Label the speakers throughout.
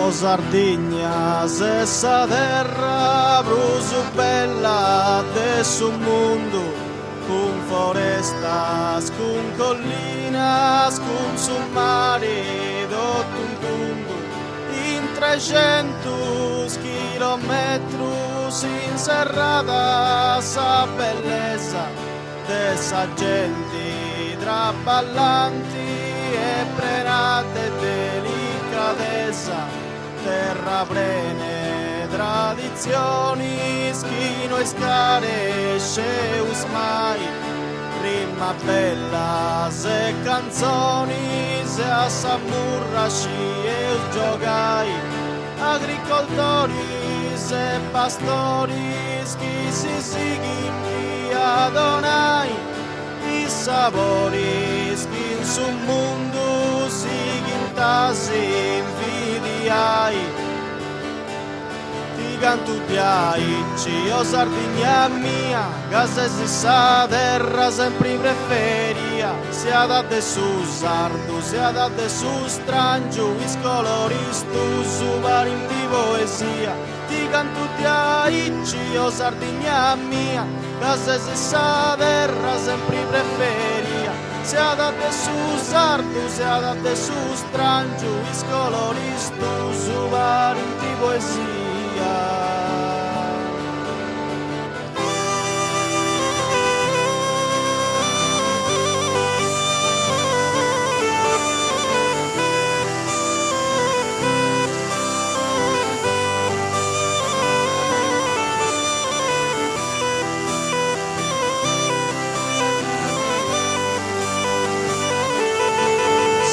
Speaker 1: O Sardegna, se sa terra brusu bella de su mondo, con forestas, con collinas, con su mare, tutto un mondo, in 300 chilometri in serrata sa bellezza de sa gente traballanti e prenate delicatezza. Terra plene tradizioni, schino e scare, sceus mai, rima bella, se canzoni, se a samurra e giogai, agricoltori, se pastori, chi si sighin, chi adonai, i sapori, chi in su mondo, sighin tasi, ti canto di aici, o Sardegna mia, casa si sa terra sempre preferia, sia da de su sardo, sia da de su strangio, iscoloristo, su marin di poesia, ti canto di aici, o Sardegna mia, casa si sa terra sempre preferia, sia da te su sardo, sia da te su strangio, iscoloristo, su vari di poesia.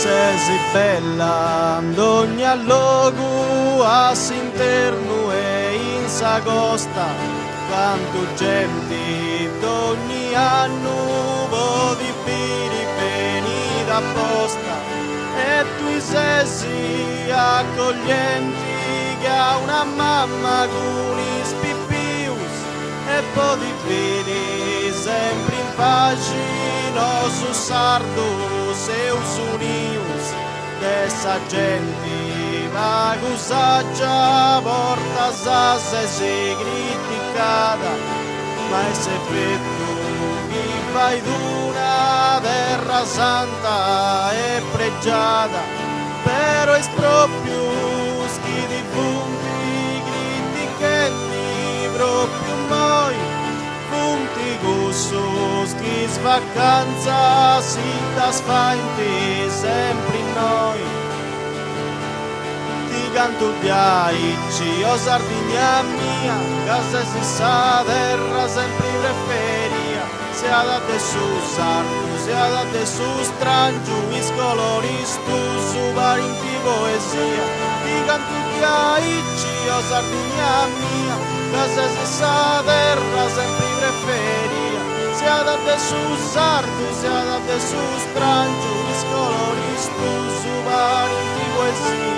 Speaker 1: Se si bella d'ogni allogu a s'interno e in sa costa, canto gente d'ogni anno vodi piri venire apposta e tu sei accoglienti che ha una mamma con i spippius e poi vedi sempre in pace no su sardo seus unius dessa gente vagusaggia porta se si criticata ma è freddo chi fai d'una terra santa e pregiata però è proprio chi di punti critichetti proprio noi punti gussos chi vacanza si das fainti sempre in noi ti canto di aici o Sardegna mia casa si sa terra sempre preferia sia da te su sardo sia da te su strangio iscoloristo su varinti poesia ti canto di aici o Sardegna mia casa si sa terra sempre preferia sia da te su sardo, sia da te su strangio, iscoloristo, su vari di poesia.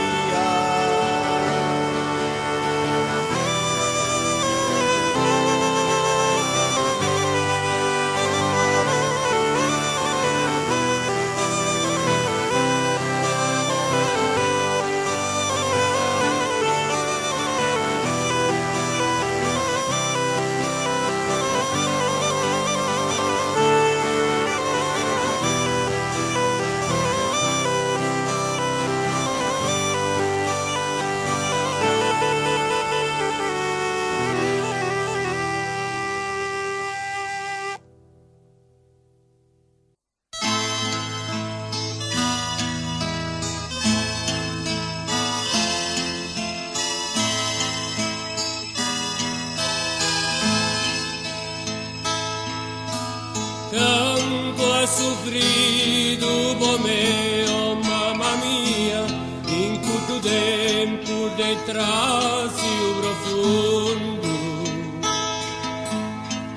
Speaker 2: Tanto ha soffrito per me, oh mamma mia, in tutto tempo dei trasi profondo.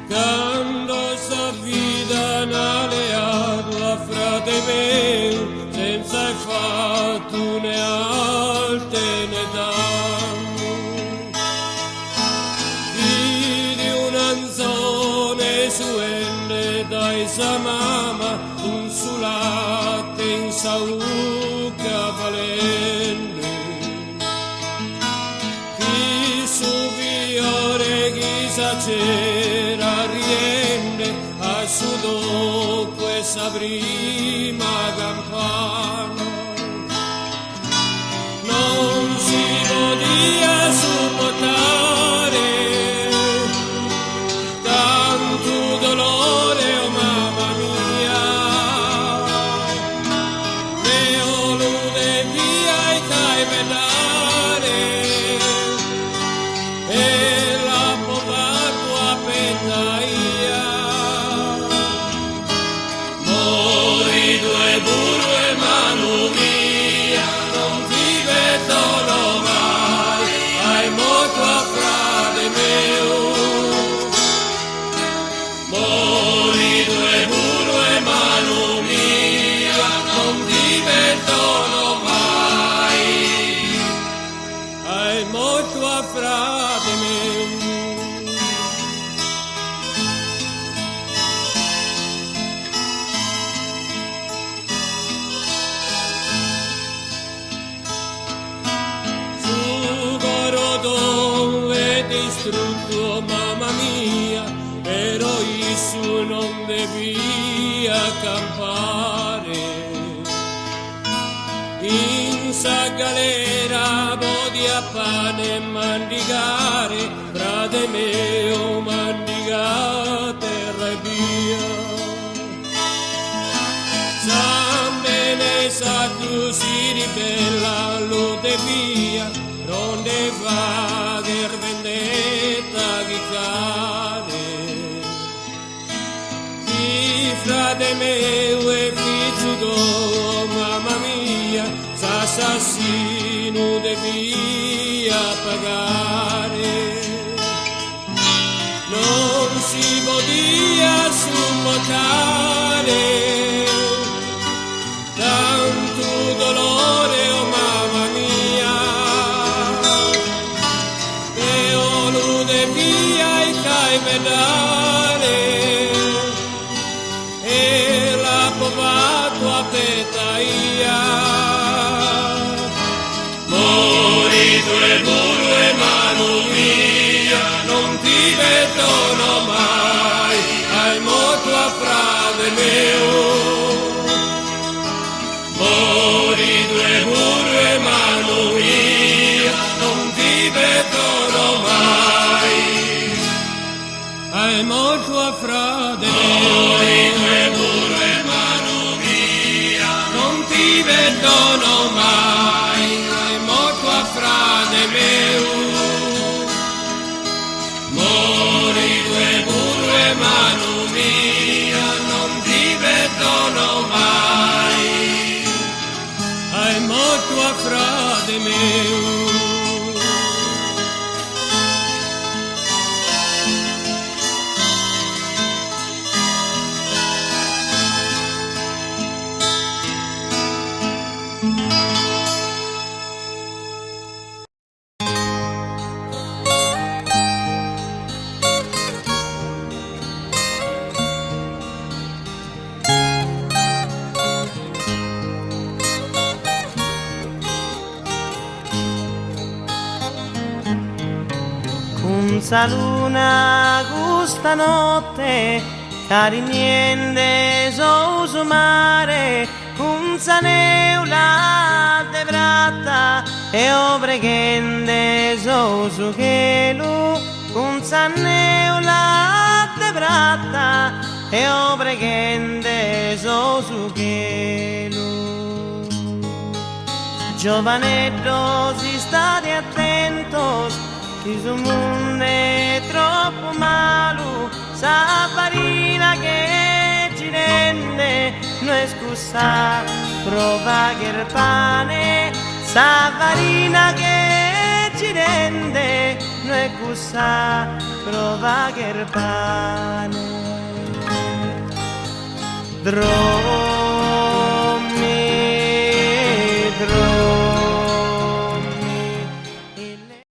Speaker 2: Quando sta vita n'aleato a frate mio, senza fatto né alte né danno. Vidi un'anzone suelle dai sa mamma, un sulate in sauca valenne. riprende a su dopo questa prima campana. Non si podia sopportare tanto dolore, oh mamma mia, le olude via i caimellare e la povera pettaia. Mori due burro e mano mia, non ti vedo mai, hai morto a frate mio. Mori due burro e mano mia, non ti vedo mai, hai morto a frate mio. Distrutto, mamma mia, però Gesù non devia campare. In sa galera podia pane e mandigare, frate mio mandigate e via. San bene sa tu si ribella, lo devia, ronde va che vendetta chi cade. Chi frate mio e figlio tuo, mamma mia, s'assassino devia pagare. Non si podia sopportare tanto dolore, oh mamma mia, e olude via i caimellare e la povera pettaia. Mori due burro e mano mia, non ti vedono mai, hai morto a frate mio. Mori due burro e mano mia, non ti vedono mai, hai morto a frate mio. Mori due burro e mano mia, non ti vedono mai, hai morto a frate mio. Mori due burro e mano mia, non ti vedono mai, hai morto a frate mio.
Speaker 3: Senza luna questa notte, cari niente so su mare, senza neula de bratta e o pregende so su chelu, senza neula de bratta e o pregende so su chelu. Giovanetto, si state attentos, che su mondo è troppo malo, sa farina che ci rende, noi scusa, prova che il pane, sa farina che ci rende, noi scusa, prova che il pane.